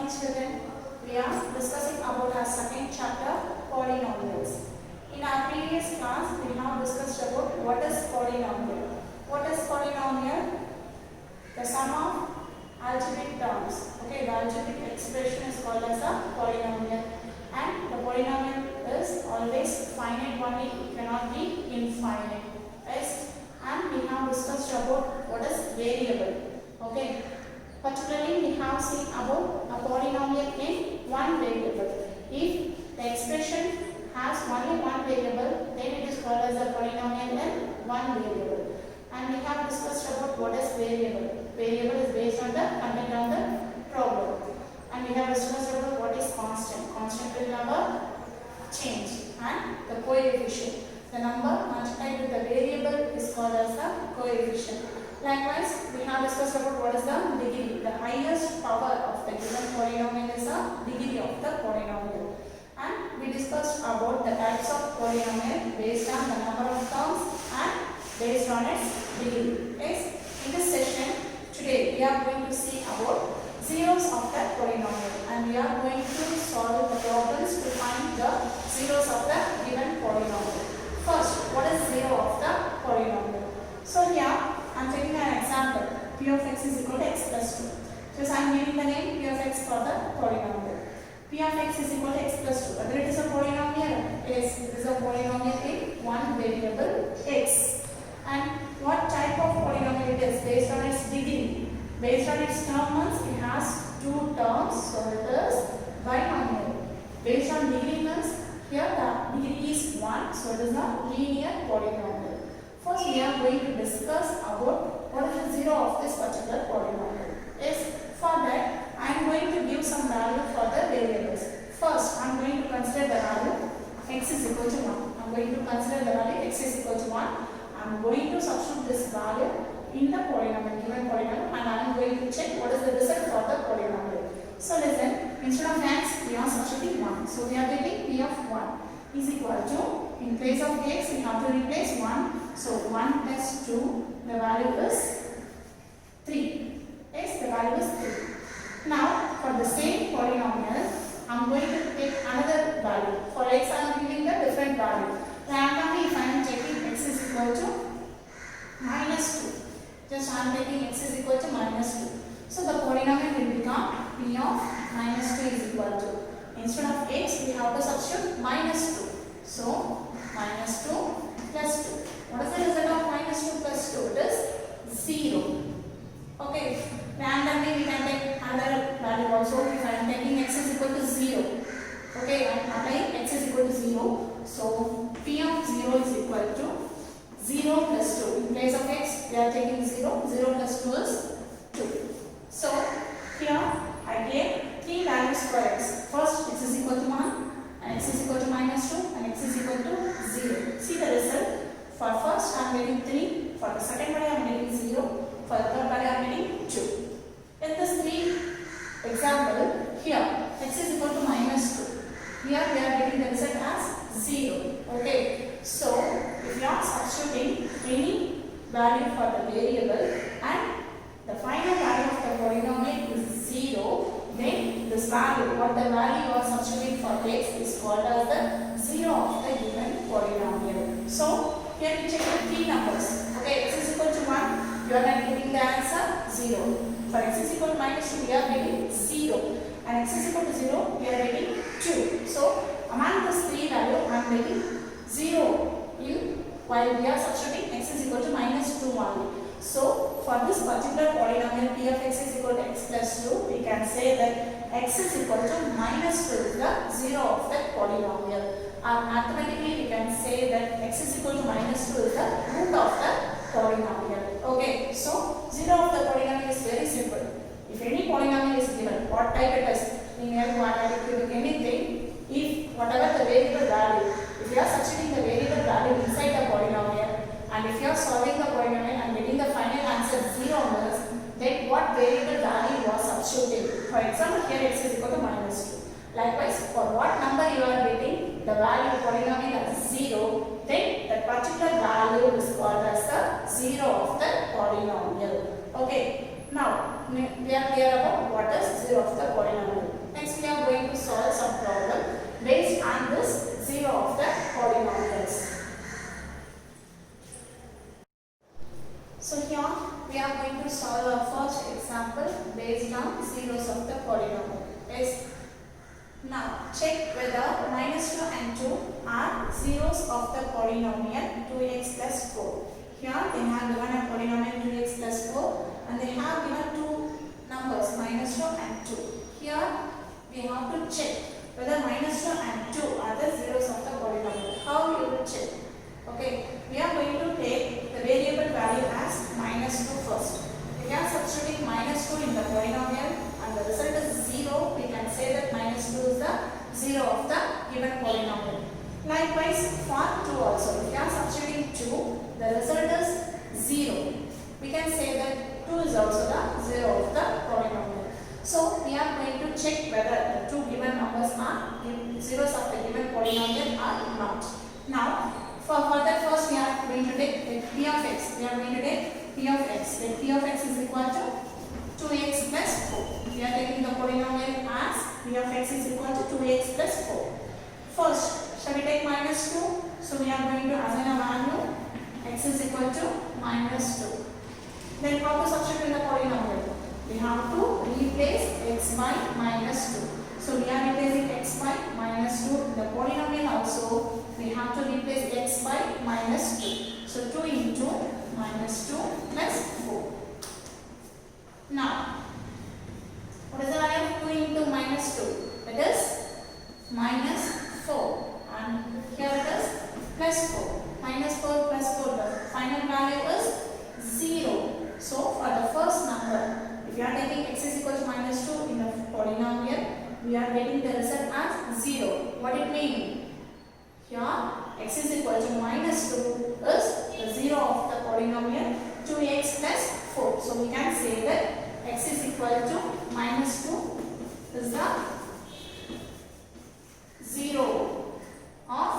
children. We are discussing about our second chapter, Polynomials. In our previous class, we have discussed about what is polynomial. What is polynomial? The sum of algebraic terms. Okay, the algebraic expression is called as a polynomial. And the polynomial is always finite only, it cannot be infinite. Yes? And we have discussed about what is variable. Okay. Particularly, we have seen about a polynomial in one variable. If the expression has only one variable, then it is called as a polynomial in one variable. And we have discussed about what is variable. Variable is based on the content of the problem. And we have discussed about what is constant. Constant will never change. And the coefficient. The number multiplied with the variable is called as the coefficient. Likewise, we have discussed about what is the degree. The highest power of the given polynomial is the degree of the polynomial. And we discussed about the types of polynomial based on the number of terms and based on its degree. Yes? In this session, today we are going to see about zeros of the polynomial. And we are going to solve the problems to find the zeros of the given polynomial. First, what is zero of the polynomial? So here, I am taking an example. P of x is equal to x plus 2. Just I am giving the name P of x for the polynomial. P of x is equal to x plus 2. Whether it is a polynomial? Yes, it is a polynomial in one variable x. And what type of polynomial it is? Based on its degree. Based on its terms, it has two terms. So it is binomial. Based on degree means here the degree is 1. So it is a linear polynomial. First, we are going to discuss about what is the zero of this particular polynomial. Yes, for that, I am going to give some value for the variables. First, I am going to consider the value x is equal to 1. I am going to consider the value x is equal to 1. I am going to substitute this value in the polynomial, given polynomial, and I am going to check what is the result for the polynomial. So listen, instead of x, we are substituting 1. So we are getting p of 1 is equal to, in place of x, we have to replace 1. So 1 plus 2, the value is 3. Yes, the value is 3. Now, for the same polynomial, I am going to take another value. For x, I am giving the different value. Randomly, if I am taking x is equal to minus 2. Just I am taking x is equal to minus 2. So the polynomial will become p of minus 2 is equal to, instead of x, we have to substitute minus 2. So, minus 2 plus 2. What is the result of minus 2 plus 2? It is 0. Okay. Randomly we can take another value also. If I am taking x is equal to 0. Okay. I am applying x is equal to 0. So, p of 0 is equal to 0 plus 2. In place of x, we are taking 0. 0 plus 2 is 2. So, here I gave 3 values for x. First, x is equal to 1. And x is equal to minus 2. And x is equal to 0. See the result. For first, I am getting 3. For the second value, I am getting 0. For the third value, I am getting 2. In this 3 example, here x is equal to minus 2. Here we are getting the result as 0. Okay. So, if you are substituting any value for the variable and the final value of the polynomial is 0, then this value, what the value you are substituting for x is called as the zero of the given polynomial. So, here we check the 3 numbers. Okay, x is equal to 1, you are not getting the answer 0. For x is equal to minus 2, we are getting 0. And x is equal to 0, we are getting 2. So, among these 3 values, I am getting 0 while we are substituting x is equal to minus 2 only. So, for this particular polynomial p of x is equal to x plus 2, we can say that x is equal to minus 2 is the zero of that polynomial. Mathematically, we can say that x is equal to minus 2 is the root of the polynomial. Okay, so 0 of the polynomial is very simple. If any polynomial is given, what type it is, linear, quadratic, cubic, anything, if whatever the variable value, if you are substituting the variable value inside the polynomial, and if you are solving the polynomial and getting the final answer 0 means, then what variable value you are substituting? For example, here x is equal to minus 2. Likewise, for what number you are getting the value of polynomial as 0, then that particular value is called as the zero of the polynomial. Okay. Now, we are clear about what is zero of the polynomial. polynomial. Yes. Now check whether minus 2 and 2 are zeros of the polynomial 2x plus 4. Here they have given a polynomial 2x plus 4 and they have given two numbers minus 2 and 2. Here we have to check whether minus 2 and 2 are the zeros of the polynomial. How you will check? Okay, we are going to take the variable value as minus 2 first. We are substituting minus 2 in the polynomial and the result is 0. We can say that minus 2 is the 0 of the given polynomial. Likewise for 2 also. If we are substituting 2, the result is 0. We can say that 2 is also the 0 of the polynomial. So we are going to check whether the two given numbers are zeros of the given polynomial or not. Now for further, first we are going to take p of x. We are going to take p of x. Let p of x is equal to 2x plus 4. We are taking the polynomial as p of x is equal to 2x plus 4. First, shall we take minus 2? So we are going to assign a value x is equal to minus 2. Then how to substitute in the polynomial? We have to replace x by minus 2. So we are replacing x by minus 2. In the polynomial also we have to replace x by minus 2. So 2 into minus 2 plus 4. Now, what is the value of 2 into minus 2? It is minus 4. And here it is plus 4. Minus 4 plus 4. The final value is 0. So for the first number, if you are taking x is equal to minus 2 in the polynomial, we are getting the result as 0. What it means? Here x is equal to minus 2 is the 0 of the polynomial 2x plus 4. So we can say that x is equal to minus 2 is the 0 of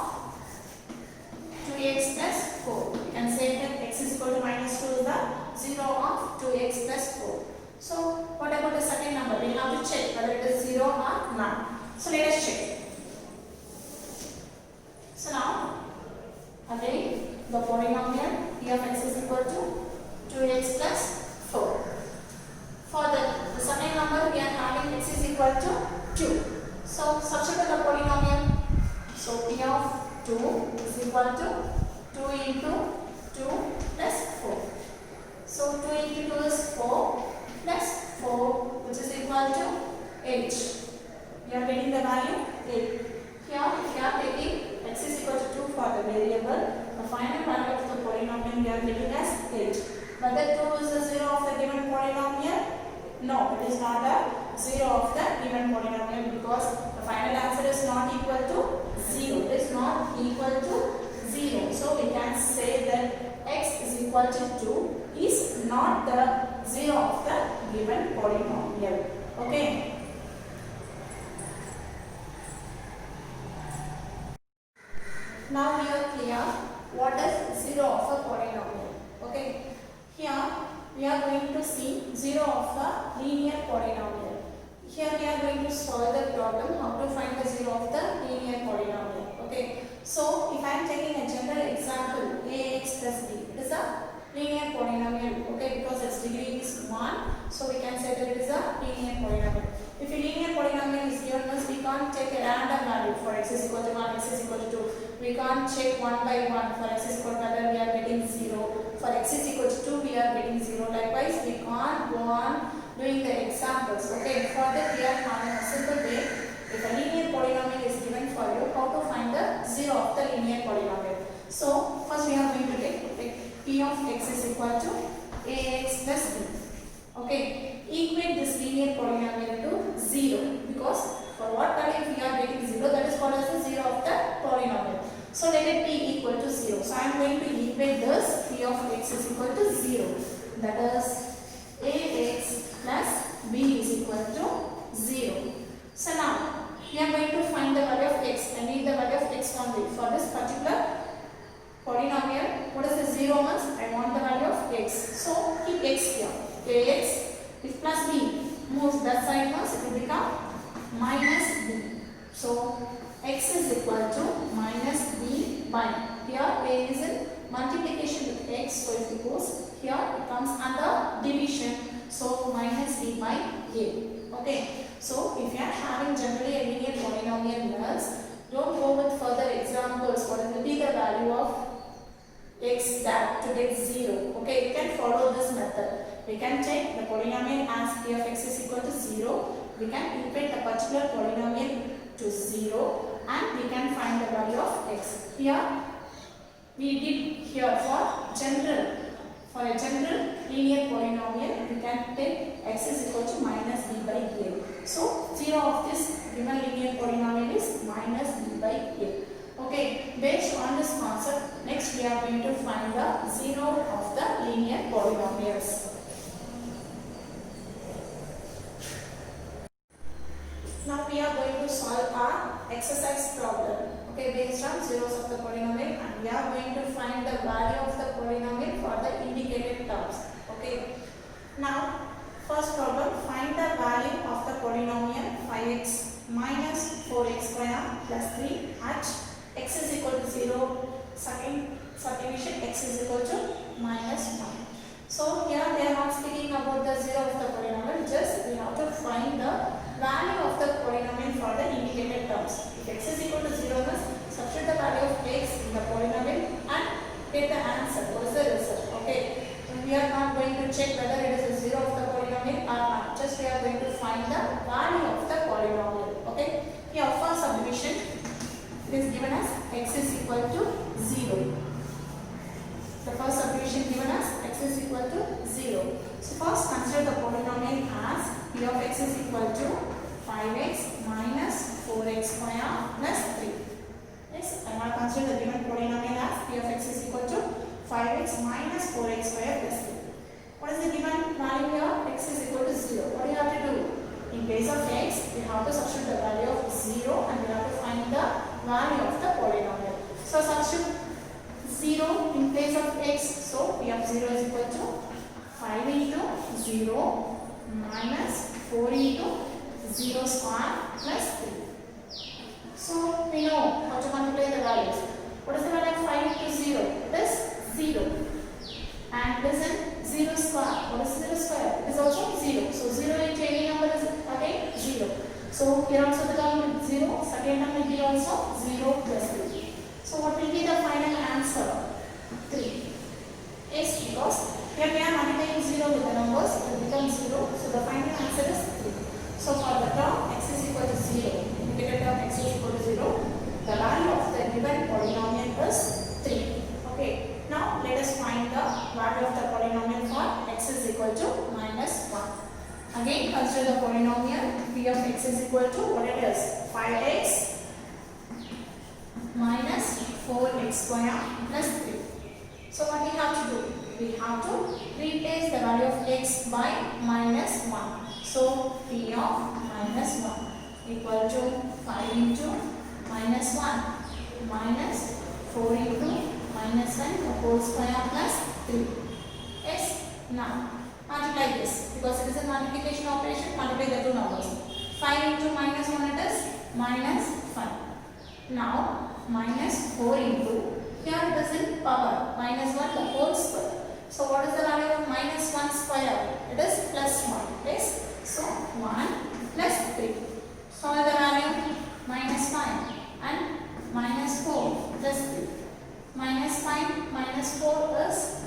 2x plus 4. We can say that x is equal to minus 2 is the 0 of 2x plus 4. So what about the second number? We have to check whether it is 0 or not. So let us check. So now again the polynomial p of x is equal to 2x plus 4. For the second number we are having x is equal to 2. So substitute the polynomial. So p of 2 is equal to 2 into 2 plus 4. So 2 into 2 is 4 plus 4 which is equal to 8. We are getting the value 8. Here we are taking x is equal to 2 for the variable. The final value of the polynomial we are getting as 8. Whether 2 is the 0 of the given polynomial? No, it is not a 0 of the given polynomial because the final answer is not equal to 0. It is not equal to 0. So we can say that x is equal to 2 is not the 0 of the given polynomial. Okay. Now we are clear what is 0 of a polynomial. Okay. Here we are going to see 0 of a linear polynomial. Here we are going to solve the problem how to find the 0 of the linear polynomial. Okay. So if I am taking a general example ax plus b, it is a linear polynomial. Okay, because its degree is 1, so we can say that it is a linear polynomial. If a linear polynomial is given us, we can't take a random value for x is equal to 1, x is equal to 2. We can't check 1 by 1 for x is equal to whether we are getting 0. For x is equal to 2, we are getting 0. Likewise, we can't go on doing the examples. Okay, for that we are having a simple way. If a linear polynomial is given for you, how to find the 0 of the linear polynomial. So first we are going to take p of x is equal to ax plus b. Okay, equate this linear polynomial to 0 because for what value we are getting 0, that is called as the 0 of the polynomial. So let it be equal to 0. So I am going to equate this p of x is equal to 0. That is ax plus b is equal to 0. So now we are going to find the value of x. I need the value of x only for this particular polynomial. What is the 0 means? I want the value of x. So keep x here. Ax if plus b moves that side means it will become minus b. So x is equal to minus b by, here a is in multiplication with x, so if it goes here it comes under division, so minus b by a. Okay, So if you are having generally a linear polynomials, don't go with further examples. What will be the value of x that to get 0? Okay, you can follow this method. We can take the polynomial as p of x is equal to 0. We can equate a particular polynomial to 0 and we can find the value of x. Here we did here for a general linear polynomial, we can take x is equal to minus b by a. So 0 of this given linear polynomial is minus b by a. Okay, based on this concept, next we are going to find the 0 of the linear polynomials. Now we are going to solve our exercise problem. Okay, based on zeros of the polynomial, and we are going to find the value of the polynomial for the indicated terms. Okay. Now, first problem, find the value of the polynomial 5x minus 4x square plus 3 at x is equal to 0. Second subdivision, x is equal to minus 1. So here they are not speaking about the 0 of the polynomial, just we have to find the value of the polynomial for the indicated terms. If x is equal to 0, substitute the value of x in the polynomial and get the answer. What is the result? Okay. We are not going to check whether it is a 0 of the polynomial or not. Just we are going to find the value of the polynomial. Okay. Here first subdivision, it is given as x is equal to 0. The first subdivision given as x is equal to 0. So first consider the polynomial as p of x is equal to 5x minus 4x square plus 3. Yes, I now consider the given polynomial as p of x is equal to 5x minus 4x square plus 3. What is the given value here? X is equal to 0. What do you have to do? In place of x, we have to substitute the value of 0 and we have to find the value of the polynomial. So substitute 0 in place of x. So p of 0 is equal to 5 into 0 minus 4 into 0 square plus 3. So we know how to multiply the values. What is the value of 5 into 0? It is 0. And listen, 0 square. What is 0 square? It is also 0. So 0 into any number is again 0. So here also the term is 0. Second term will be also 0 plus 3. So what will be the final answer? 3. Yes, because here we are multiplying 0 with the numbers, it will become 0. So the final answer is 3. So for the term x is equal to 0, indicated term x is equal to 0, the value of the given polynomial is 3. Okay, now let us find the value of the polynomial for x is equal to minus 1. Again, consider the polynomial p of x is equal to what it is? 5x minus 4x square plus 3. So what we have to do? We have to replace the value of x by minus 1. So p of minus 1 equal to 5 into minus 1 minus 4 into minus 1 the whole square plus 3. Yes, now multiply this because it is a multiplication operation. Multiply the two numbers. 5 into minus 1 it is minus 5. Now minus 4 into, here it is in power, minus 1 the whole square. So what is the value of minus 1 square? It is plus 1. Yes. So 1 plus 3. So the value minus 5 and minus 4 plus 3. Minus 5 minus 4 is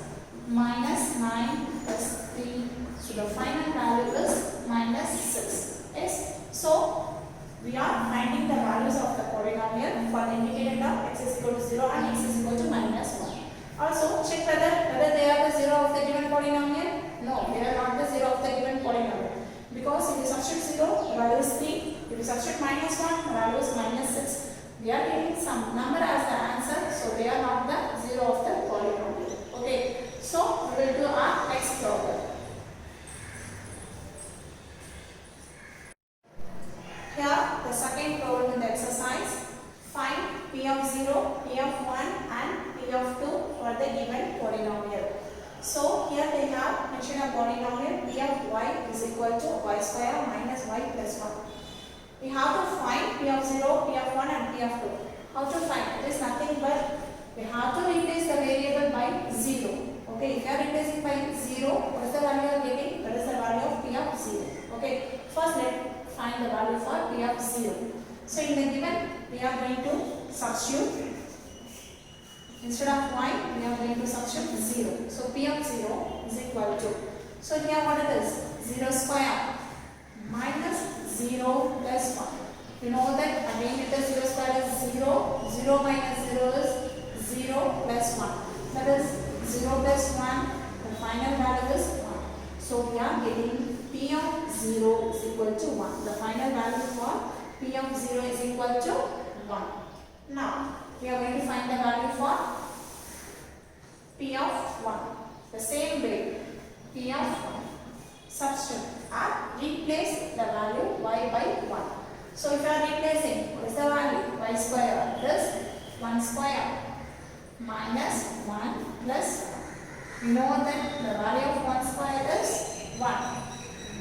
minus 9 plus 3. So the final value is minus 6. Yes. So we are finding the values of the polynomial for the indicated term x is equal to 0 and x is equal to minus 1. Also check whether they are the 0 of the given polynomial. No, they are not the 0 of the given polynomial. Because if you substitute 0, the value is 3. If you substitute minus 1, the value is minus 6. We are getting some number as the answer, so they are not the 0 of the polynomial. Okay, so we will do our next problem. Here, the second problem in the exercise, find p of 0, p of 1 and p of 2 for the given polynomial. So here they have mentioned a polynomial p of y is equal to y square minus y plus 1. We have to find p of 0, p of 1 and p of 2. How to find? It is nothing but we have to replace the variable by 0. Okay, if you are replacing by 0, what is the value you are getting? That is the value of p of 0. Okay, first let find the value for P of 0. So in the given, we are going to substitute. Instead of y, we are going to substitute 0. So P of 0 is equal to. So here what it is? 0 square minus 0 plus 1. You know that again it is 0 square is 0. 0 minus 0 is 0 plus 1. That is 0 plus 1. The final value is 1. So we are getting P of 0 is equal to 1. The final value for P of 0 is equal to 1. Now we are going to find the value for P of 1. The same way, P of 1. Substitute and replace the value y by 1. So if you are replacing, what is the value? Y square. It is 1 square minus 1 plus 1. You know that the value of 1 square is 1.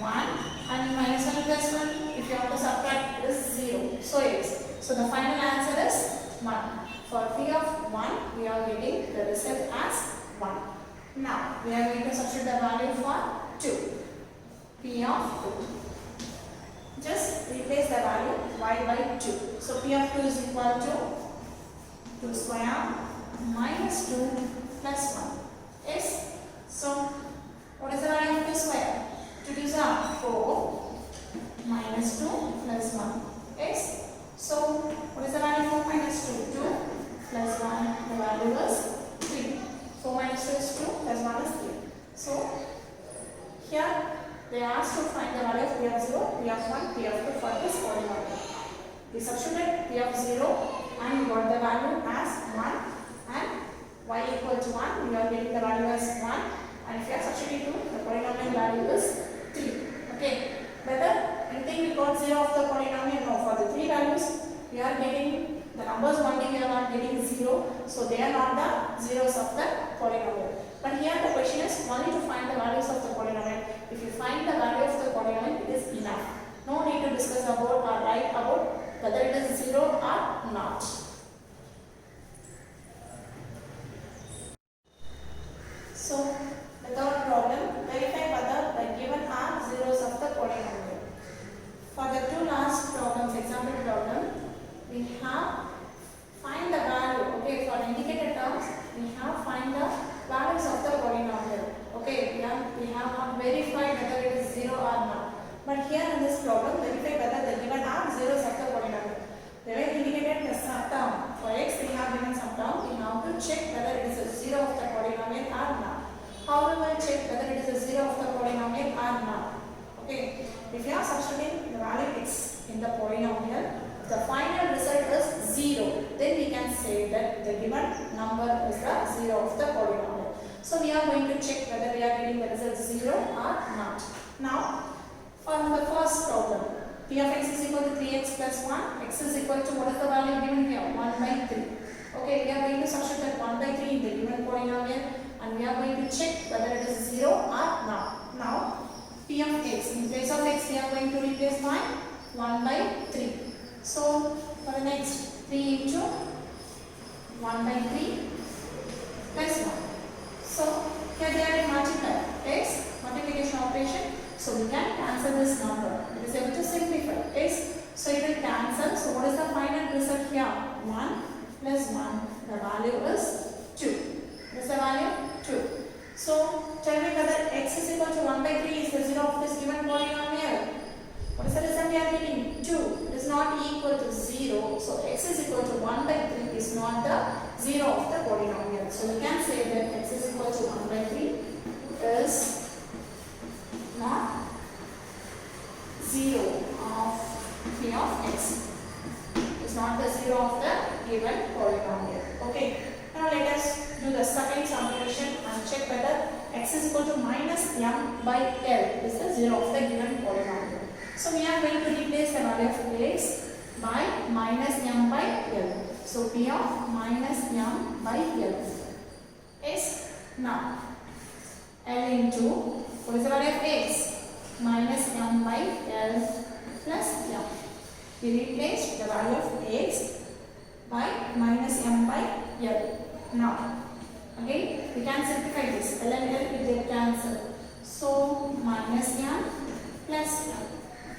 1 and minus 1 plus 1, if you have to subtract, it is 0. So yes. So the final answer is 1. For P of 1, we are getting the result as 1. Now, we are going to substitute the value for 2. P of 2. Just replace the value y by 2. So P of 2 is equal to 2 square minus 2 plus 1. Yes. So, what is the value of 2 square? 2 2s are 4 minus 2 plus 1. Yes. So, what is the value for minus 2? 2 plus 1. The value is 3. 4 minus 2 is 2 plus 1 is 3. So, here they asked to find the value of P of 0, P of 1, P of 2 for this polynomial. We substituted P of 0 and we got the value as 1 and y equal to 1. We are getting the value as 1 and if you are substituting 2, the polynomial value is 3. Okay. Whether anything we got 0 of the polynomial? No. For the 3 values, we are getting the numbers only we are not getting 0. So they are not the zeros of the polynomial. But here the question is only to find the values of the polynomial. If you find the value of the polynomial, it is enough. No need to discuss about or write about whether it is 0 or not. So, the third problem, verify whether the given are zeros of the polynomial. For the two last problems, example problem, we have find the value. Okay, for indicated terms, we have find the values of the polynomial. Okay, we have not verified whether it is 0 or not. But here in this problem, verify whether the given are zeros of the polynomial. They were indicated the sum term. For x, we have given some term. We have to check whether it is a 0 of the polynomial or not. How we will check whether it is a 0 of the polynomial or not? Okay, if you are substituting the value x in the polynomial, the final result is 0. Then we can say that the given number is the 0 of the polynomial. So we are going to check whether we are getting the result 0 or not. Now, for the first problem, p of x is equal to 3x plus 1. X is equal to what is the value given here? 1 by 3. Okay, we are going to substitute that 1 by 3 in the given polynomial and we are going to check whether it is 0 or not. Now, p of x, in place of x we are going to replace by 1 by 3. So, for the next 3 into 1 by 3 plus 1. So, here they are in multiply. X, multiplication operation. So, we can cancel this number. It is able to simplify. X, so it will cancel. So, what is the final result here? 1 plus 1. The value is 2. What is the value? 2. So, tell me whether x is equal to 1 by 3 is the 0 of this given polynomial. What is the result we are getting? 2. It is not equal to 0. So, x is equal to 1 by 3 is not the 0 of the polynomial. So, we can say that x is equal to 1 by 3 is not 0 of p of x. It is not the 0 of the given polynomial. Okay. Now, let us do the second summation and check whether x is equal to minus m by l is the 0 of the given polynomial. So, we are going to replace the value of x by minus m by l. So, p of minus m by l is now l into, what is the value of x? Minus m by l plus m. We replaced the value of x by minus m by l. Now, again, we can simplify this. L and L will get cancelled. So, minus m plus m.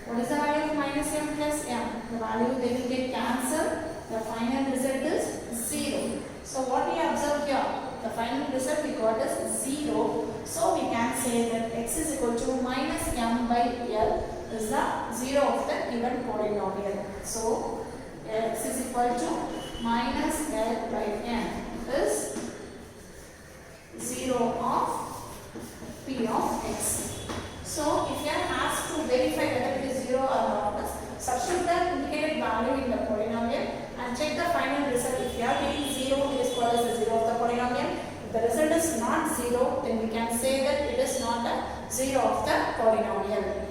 What is the value of minus m plus m? The value they will get cancelled. The final result is 0. So what we observe here? The final result we got is 0. So we can say that x is equal to minus m by l is the 0 of the given polynomial. So x is equal to minus l by m is 0 of p of x. So if you are asked to verify whether it is 0 or not, substitute the indicated value in the polynomial and check the final result. If you are getting 0, it is called as the 0 of the polynomial. If the result is not 0, then we can say that it is not a 0 of the polynomial.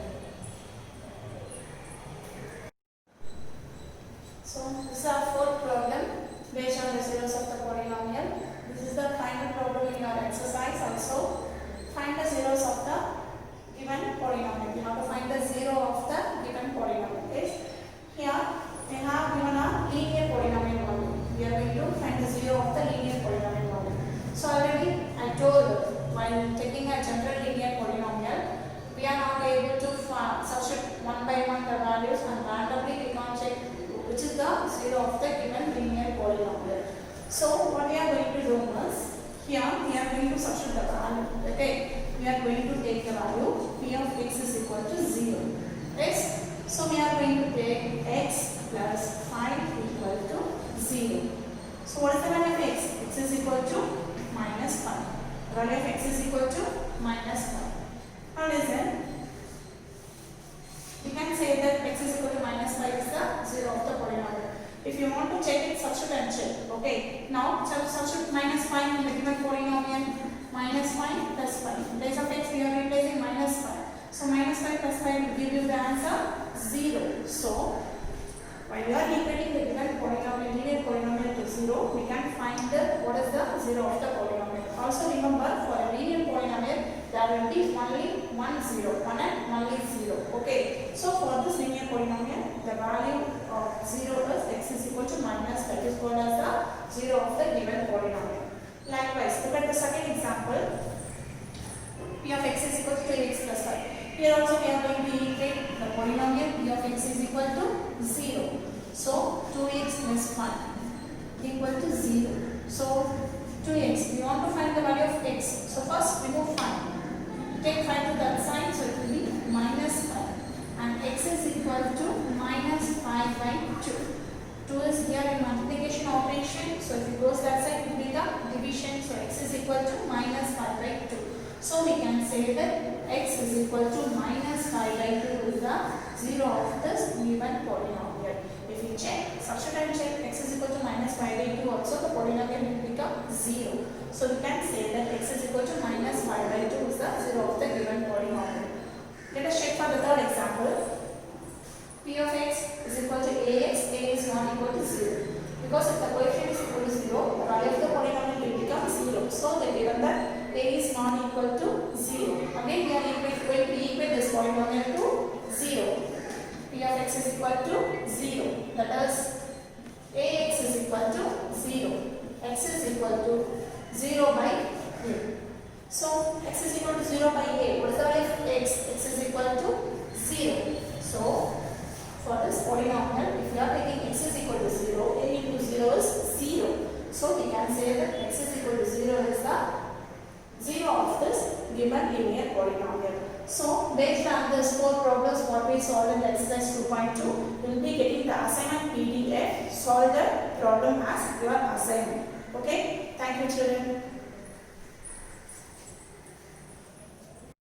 So this is our fourth problem based on the zeros of the polynomial. This is the final problem in your exercise also. Find the zeros of the given polynomial. You have to find the 0 of the given polynomial. Okay? Here we have given a linear polynomial model. We are going to find the 0 of the linear polynomial model. So already I told while taking a general linear polynomial, we are not able to substitute one by one the values and randomly we can check which is the 0 of the given linear polynomial. So what we are going to do is, here we are going to substitute the value. Okay, we are going to take the value p of x is equal to 0. Yes. So we are going to take x plus 5 equal to 0. So what is the value of x? X is equal to minus 5. The value of x is equal to minus 5. Now listen. We can say that x is equal to minus 5 is the 0 of the polynomial. If you want to check it, substitute and check. Okay. Now substitute minus 5 in the given polynomial. Minus 5 plus 5. In place of x, we are replacing minus 5. So minus 5 plus 5 will give you the answer 0. So while we are equating the given polynomial, linear polynomial to 0, we can find what is the 0 of the polynomial. Also remember, for a linear polynomial, there will be only one 0, one and only 0. Okay. So for this linear polynomial, the value of 0 is x is equal to minus, that is called as the 0 of the given polynomial. Likewise, look at the second example. P of x is equal to 2x plus 5. Here also we are going to integrate the polynomial p of x is equal to 0. So 2x plus 5 equal to 0. So 2x, we want to find the value of x. So first remove 5. Take 5 to that side, so it will be minus 5. And x is equal to minus 5 by 2. 2 is here in multiplication operation. So if it goes that side, it will be the division. So x is equal to minus 5 by 2. So we can say that x is equal to minus 5 by 2 is the 0 of this given polynomial. If we check, substitute and check x is equal to minus 5 by 2 also, the polynomial will become 0. So we can say that x is equal to minus 5 by 2 is the 0 of the given polynomial. Let us check for the third example. P of x is equal to ax, a is not equal to 0. Because if the coefficient is equal to 0, the value of the polynomial will become 0. So they given that a is not equal to 0. Again we are going to equate this polynomial to 0. P of x is equal to 0. That is ax is equal to 0. X is equal to 0 by a. So x is equal to 0 by a. What is the value of x? X is equal to 0. So for this polynomial, if you are taking x is equal to 0, a into 0 is 0. So we can say that x is equal to 0 is the 0 of this given linear polynomial. So based on these 4 problems what we solved in the exercise 2.2, you will be getting the assignment PDF. Solve the problem as your assignment. Okay. Thank you children.